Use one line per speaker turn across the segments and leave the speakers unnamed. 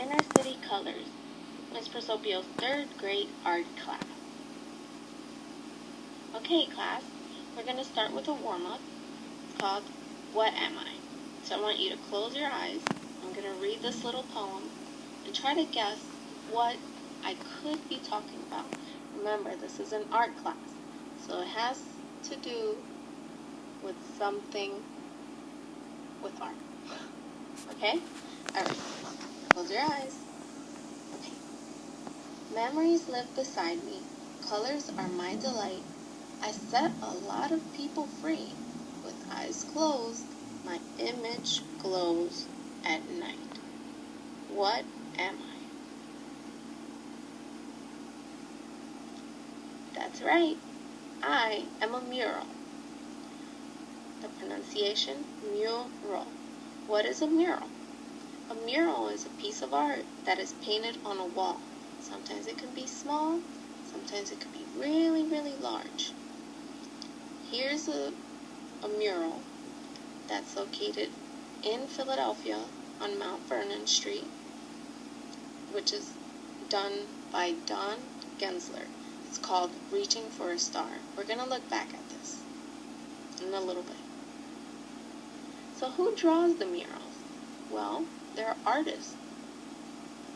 Inner City Colors, Ms. Prosopio's 3rd grade art class. Okay, class, we're going to start with a warm-up. It's called What Am I? So I want you to close your eyes. I'm going to read this little poem and try to guess what I could be talking about. Remember, this is an art class, so it has to do with something with art. Okay? Alright. Close your eyes. Okay. Memories live beside me. Colors are my delight. I set a lot of people free. With eyes closed, my image glows at night. What am I? That's right. I am a mural. The pronunciation, mural. What is a mural? A mural is a piece of art that is painted on a wall. Sometimes it can be small, sometimes it can be really, really large. Here's a mural that's located in Philadelphia on Mount Vernon Street, which is done by Don Gensler. It's called Reaching for a Star. We're going to look back at this in a little bit. So who draws the murals? Well, there are artists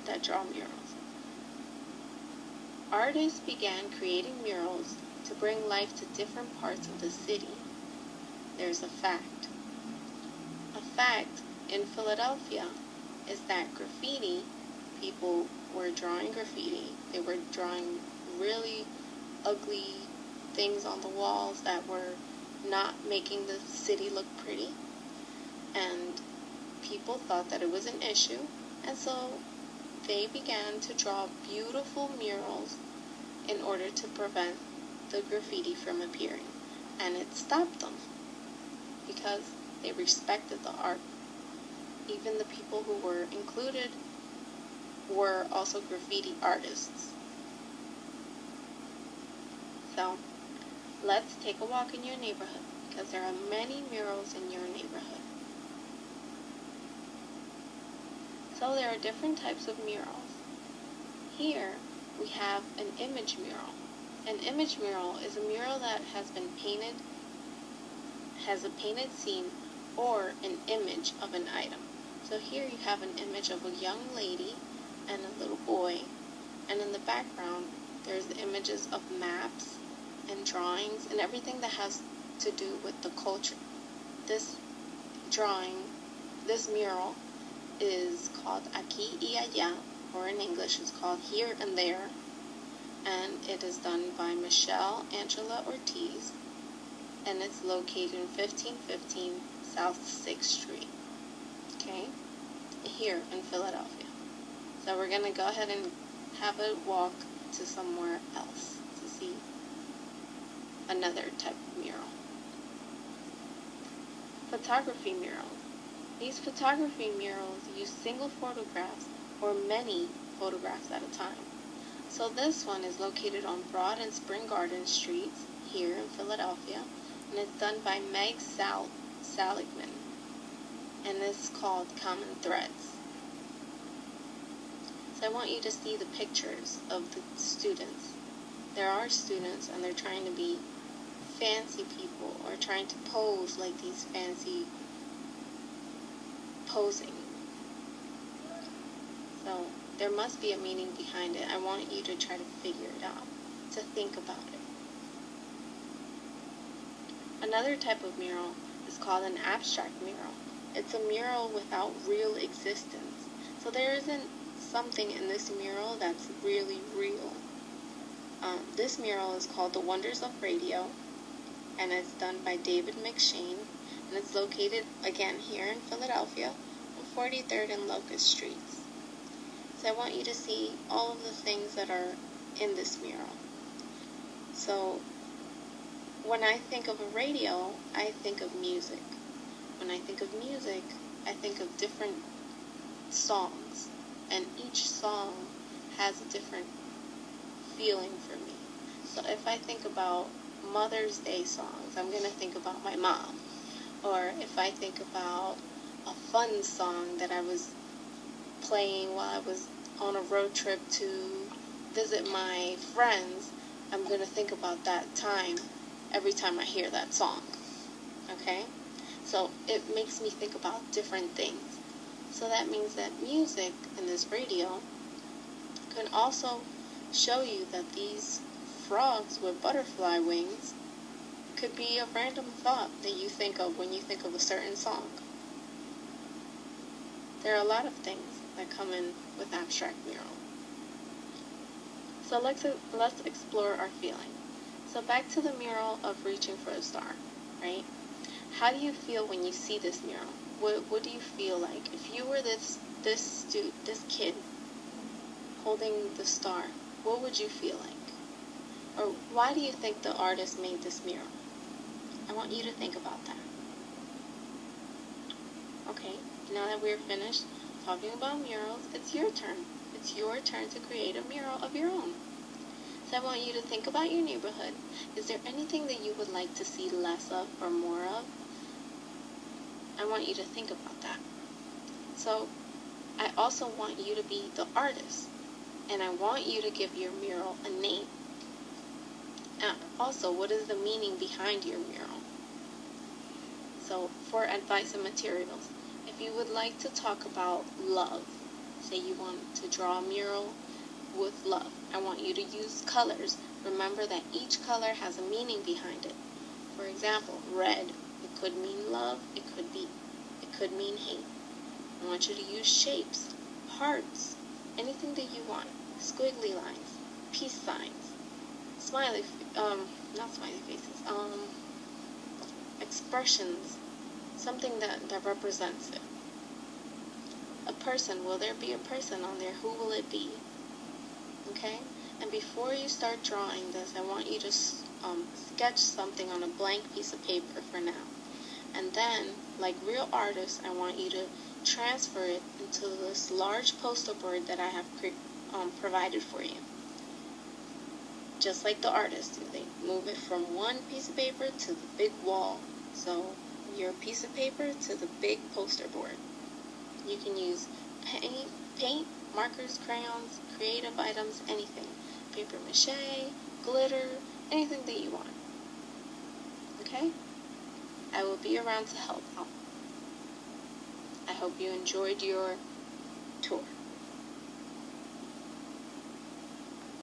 that draw murals. Artists began creating murals to bring life to different parts of the city. There's a fact. A fact in Philadelphia is that graffiti, people were drawing graffiti. They were drawing really ugly things on the walls that were not making the city look pretty. And people thought that it was an issue, and so they began to draw beautiful murals in order to prevent the graffiti from appearing. And it stopped them because they respected the art. Even the people who were included were also graffiti artists. So, let's take a walk in your neighborhood because there are many murals in your neighborhood. So there are different types of murals. Here we have an image mural. An image mural is a mural that has been painted, has a painted scene or an image of an item. So here you have an image of a young lady and a little boy, and in the background there's the images of maps and drawings and everything that has to do with the culture. This drawing, this mural, is called Aquí y Allá, or in English it's called Here and There, and it is done by Michelle Angela Ortiz, and it's located in 1515 South 6th Street, okay, here in Philadelphia. So we're going to go ahead and have a walk to somewhere else to see another type of mural. Photography murals. These photography murals use single photographs or many photographs at a time. So this one is located on Broad and Spring Garden Streets here in Philadelphia, and it's done by Meg Seligman, and it's called Common Threads. So I want you to see the pictures of the students. There are students and they're trying to be fancy people or trying to pose like these fancy posing. So there must be a meaning behind it. I want you to try to figure it out, to think about it. Another type of mural is called an abstract mural. It's a mural without real existence. So there isn't something in this mural that's really real. This mural is called The Wonders of Radio, and it's done by David McShane, and it's located, again, here in Philadelphia, on 43rd and Locust Streets. So I want you to see all of the things that are in this mural. So when I think of a radio, I think of music. When I think of music, I think of different songs, and each song has a different feeling for me. So if I think about Mother's Day songs, I'm going to think about my mom. Or if I think about a fun song that I was playing while I was on a road trip to visit my friends, I'm going to think about that time every time I hear that song. Okay? So it makes me think about different things. So that means that music in this radio can also show you that these frogs with butterfly wings could be a random thought that you think of when you think of a certain song. There are a lot of things that come in with abstract mural. So let's explore our feeling. So back to the mural of Reaching for a Star, right? How do you feel when you see this mural? What do you feel like? If you were this kid holding the star, what would you feel like? Or why do you think the artist made this mural? I want you to think about that. Okay, now that we're finished talking about murals, it's your turn. It's your turn to create a mural of your own. So I want you to think about your neighborhood. Is there anything that you would like to see less of or more of? I want you to think about that. So I also want you to be the artist, and I want you to give your mural a name. And also, what is the meaning behind your mural? So for advice and materials, if you would like to talk about love, say you want to draw a mural with love, I want you to use colors. Remember that each color has a meaning behind it. For example, red, it could mean love, it could mean hate. I want you to use shapes, hearts, anything that you want. Squiggly lines, peace signs, not smiley faces, expressions, something that represents it. A person, will there be a person on there? Who will it be? Okay? And before you start drawing this, I want you to sketch something on a blank piece of paper for now. And then, like real artists, I want you to transfer it into this large poster board that I have provided for you. Just like the artists do, they move it from one piece of paper to the big wall. So, your piece of paper to the big poster board. You can use paint, markers, crayons, creative items, anything. Paper mache, glitter, anything that you want. Okay? I will be around to help out. I hope you enjoyed your tour.